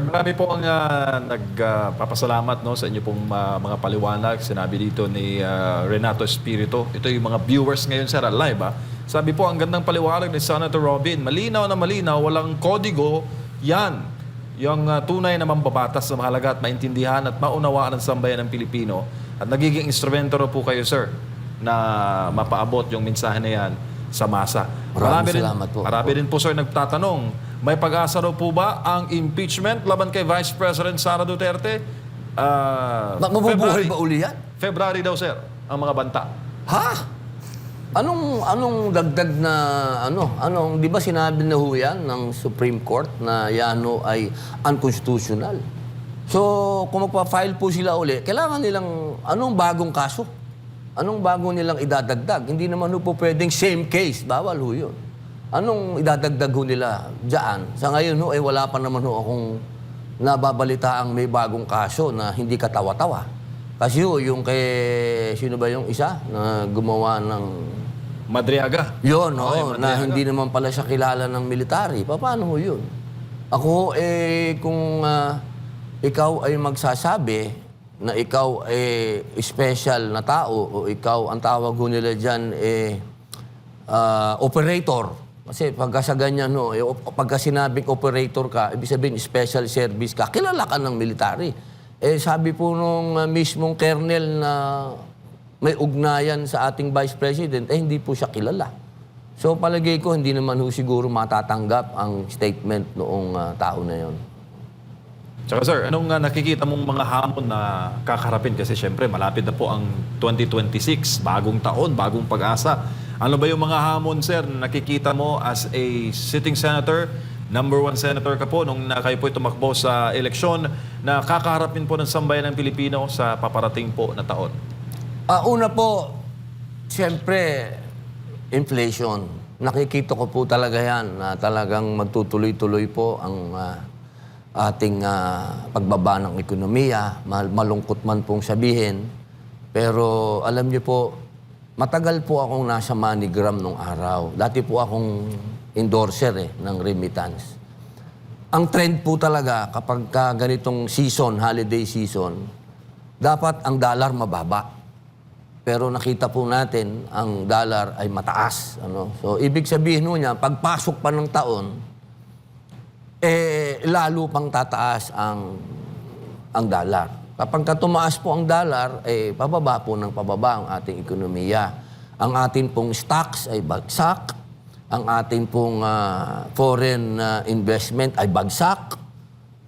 marami po ang nagpapasalamat no, sa inyo pong mga paliwanag. Sinabi dito ni Renato Espiritu. Ito yung mga viewers ngayon, sir, live. Sabi po, ang gandang paliwanag ni Senator Robin. Malinaw na malinaw, walang kodigo. Yan. Yung tunay na mambabatas na mahalaga at maintindihan at maunawaan ng sambayan ng Pilipino. At nagiging instrumento po kayo, sir, na mapaabot yung mensahe na yan sa masa. Maraming salamat po. Marami rin po, sir, nagtatanong, may pag-asa daw po ba ang impeachment laban kay Vice President Sara Duterte? Mabubuhay ba uli yan? February daw, sir, ang mga banta. Ha? Anong dagdag na di ba sinabi na ho yan ng Supreme Court na yan ay unconstitutional? So, kung magpa-file po sila uli, kailangan nilang anong bagong kaso? Anong bago nilang idadagdag? Hindi naman ho po pwedeng same case. Bawal ho yun. Anong idadagdag ho nila dyan? Sa ngayon ho, wala pa naman ho akong nababalitaang may bagong kaso na hindi katawa-tawa. Kasi ho, yung kay, sino ba yung isa na gumawa ng... Madriaga. Yun, Okay, na hindi naman pala siya kilala ng military. Paano ho yun? Ako, kung ikaw ay magsasabi na ikaw special na tao o ikaw, ang tawag ho nila dyan, operator. Kasi pagka sa ganyan, pagka sinabing operator ka, ibig sabihin special service ka, kilala ka ng military. Sabi po nung mismong colonel na may ugnayan sa ating Vice President, hindi po siya kilala. So palagay ko, hindi naman ho siguro matatanggap ang statement noong tao na yon. Tsaka, sir, anong nakikita mong mga hamon na kakarapin? Kasi syempre, malapit na po ang 2026, bagong taon, bagong pag-asa. Ano ba yung mga hamon, sir, na nakikita mo as a sitting senator, number 1 senator ka po, nung kayo po tumakbo sa eleksyon, na kakaharapin po ng sambayan ng Pilipino sa paparating po na taon? Una po, siyempre, inflation. Nakikita ko po talaga yan na talagang magtutuloy-tuloy po ang ating pagbaba ng ekonomiya. Malungkot man pong sabihin. Pero alam niyo po, matagal po akong nasa MoneyGram nung araw. Dati po akong endorser ng remittance. Ang trend po talaga kapag ganitong season, holiday season, dapat ang dollar mababa. Pero nakita po natin, ang dollar ay mataas. So, ibig sabihin niya, pagpasok pa ng taon, lalo pang tataas ang dollar. Kapag tumaas po ang dollar, pababa po ng pababa ang ating ekonomiya. Ang ating pong stocks ay bagsak. Ang ating pong foreign investment ay bagsak.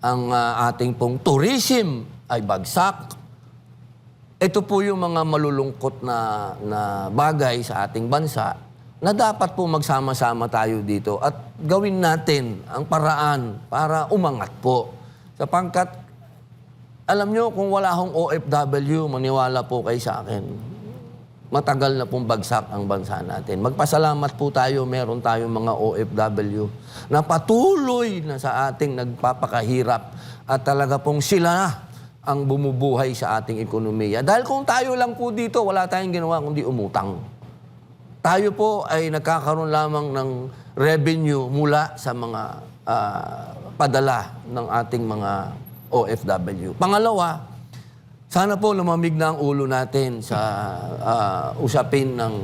Ang ating pong tourism ay bagsak. Ito po yung mga malulungkot na bagay sa ating bansa na dapat po magsama-sama tayo dito at gawin natin ang paraan para umangat po. Sapagkat, alam nyo, kung wala akong OFW, maniwala po kayo sa akin, matagal na pong bagsak ang bansa natin. Magpasalamat po tayo, meron tayong mga OFW na patuloy na sa ating nagpapakahirap at talaga pong sila ang bumubuhay sa ating ekonomiya. Dahil kung tayo lang po dito, wala tayong ginawa kundi umutang. Tayo po ay nagkakaroon lamang ng revenue mula sa mga padala ng ating mga OFW. Pangalawa, sana po lumamig na ang ulo natin sa usapin ng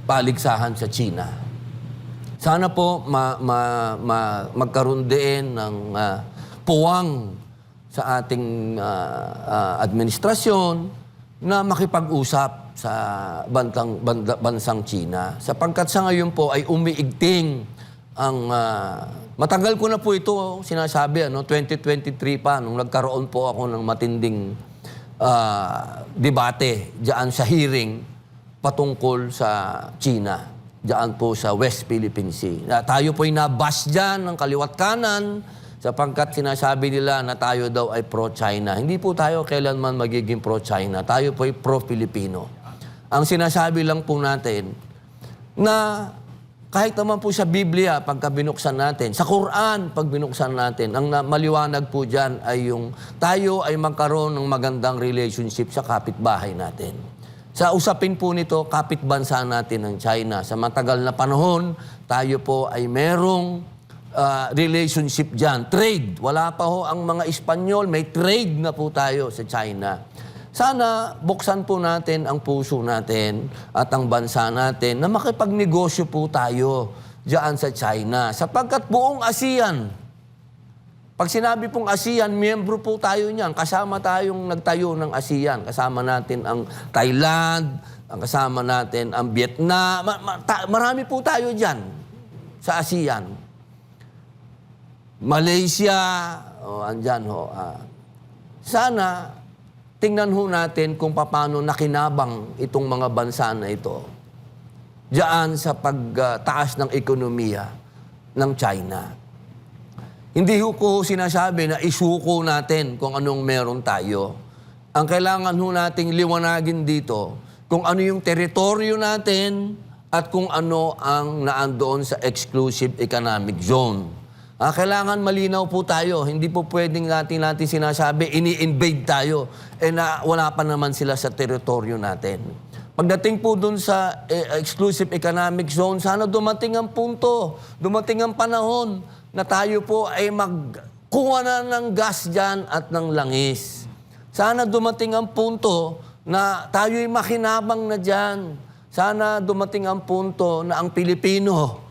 paligsahan sa China. Sana po magkaroon din ng puwang sa ating administrasyon na makipag-usap sa bansang China. Sapagkat sa ngayon po ay umiigting ang... matagal ko na po ito sinasabi, 2023 pa, nung nagkaroon po ako ng matinding debate diyan sa hearing patungkol sa China. Diyan po sa West Philippine Sea. Tayo po ay nabas dyan ng kaliwat kanan sapagkat sinasabi nila na tayo daw ay pro-China. Hindi po tayo kailanman magiging pro-China. Tayo po ay pro-Filipino. Ang sinasabi lang po natin na kahit naman po sa Biblia, pagka binuksan natin, sa Quran, pag binuksan natin, ang maliwanag po dyan ay yung tayo ay magkaroon ng magandang relationship sa kapitbahay natin. Sa usapin po nito, kapitbansa natin ng China. Sa matagal na panahon, tayo po ay merong relationship dyan. Trade. Wala pa ho ang mga Espanyol, may trade na po tayo sa China. Sana buksan po natin ang puso natin at ang bansa natin na makipagnegosyo po tayo dyan sa China. Sapagkat buong ASEAN, pag sinabi pong ASEAN, miyembro po tayo niyan. Kasama tayong nagtayo ng ASEAN. Kasama natin ang Thailand, kasama natin ang Vietnam. Marami po tayo dyan sa ASEAN. Malaysia, andyan ho. Sana, tingnan ho natin kung paano nakinabang itong mga bansa na ito diyan sa pagtaas ng ekonomiya ng China. Hindi ko sinasabi na isuko natin kung anong meron tayo. Ang kailangan ho nating liwanagin dito kung ano yung teritoryo natin at kung ano ang naandoon sa exclusive economic zone. Kailangan malinaw po tayo. Hindi po pwedeng natin sinasabi, ini-invade tayo. Na wala pa naman sila sa teritoryo natin. Pagdating po dun sa exclusive economic zone, sana dumating ang punto, dumating ang panahon na tayo po ay magkuha na ng gas dyan at ng langis. Sana dumating ang punto na tayo ay makinabang na dyan. Sana dumating ang punto na ang Pilipino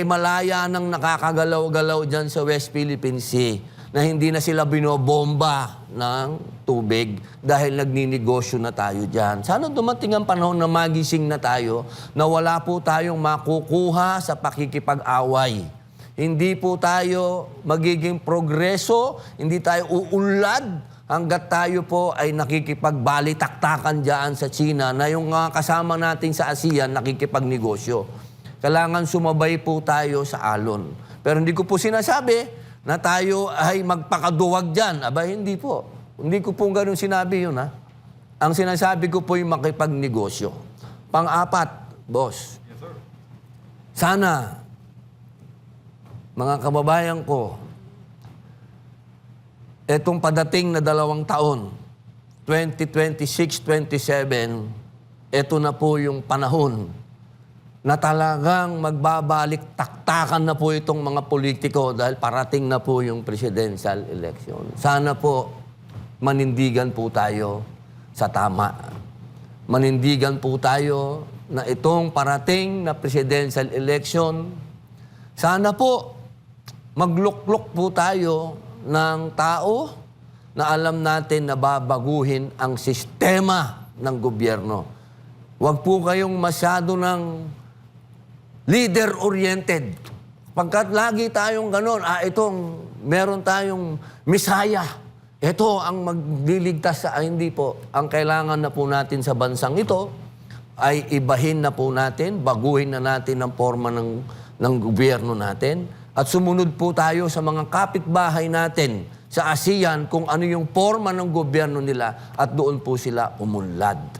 malaya nang nakakagalaw-galaw dyan sa West Philippine Sea na hindi na sila binobomba ng tubig dahil nagninegosyo na tayo dyan. Sana dumating ang panahon na magising na tayo na wala po tayong makukuha sa pakikipag-away. Hindi po tayo magiging progreso, hindi tayo uunlad hanggat tayo po ay nakikipagbalitaktakan dyan sa China na yung kasama natin sa ASEAN nakikipagnegosyo. Kailangan sumabay po tayo sa alon. Pero hindi ko po sinasabi na tayo ay magpakaduwag dyan. Aba, hindi po. Hindi ko po ganun sinabi yun, ha? Ang sinasabi ko po yung makipagnegosyo. Pang-apat, boss. Yes, sir. Sana, mga kababayan ko, etong padating na 2 taon, 2026-27, eto na po yung panahon na talagang magbabalik taktakan na po itong mga politiko dahil parating na po yung presidential election. Sana po manindigan po tayo sa tama. Manindigan po tayo na itong parating na presidential election, sana po magluklok po tayo ng tao na alam natin na babaguhin ang sistema ng gobyerno. Huwag po kayong masyado ng leader-oriented. Pagkat lagi tayong ganon, meron tayong misaya. Ito ang magliligtas sa, hindi po. Ang kailangan na po natin sa bansang ito ay ibahin na po natin, baguhin na natin ang forma ng gobyerno natin at sumunod po tayo sa mga kapitbahay natin sa ASEAN kung ano yung forma ng gobyerno nila at doon po sila umunlad.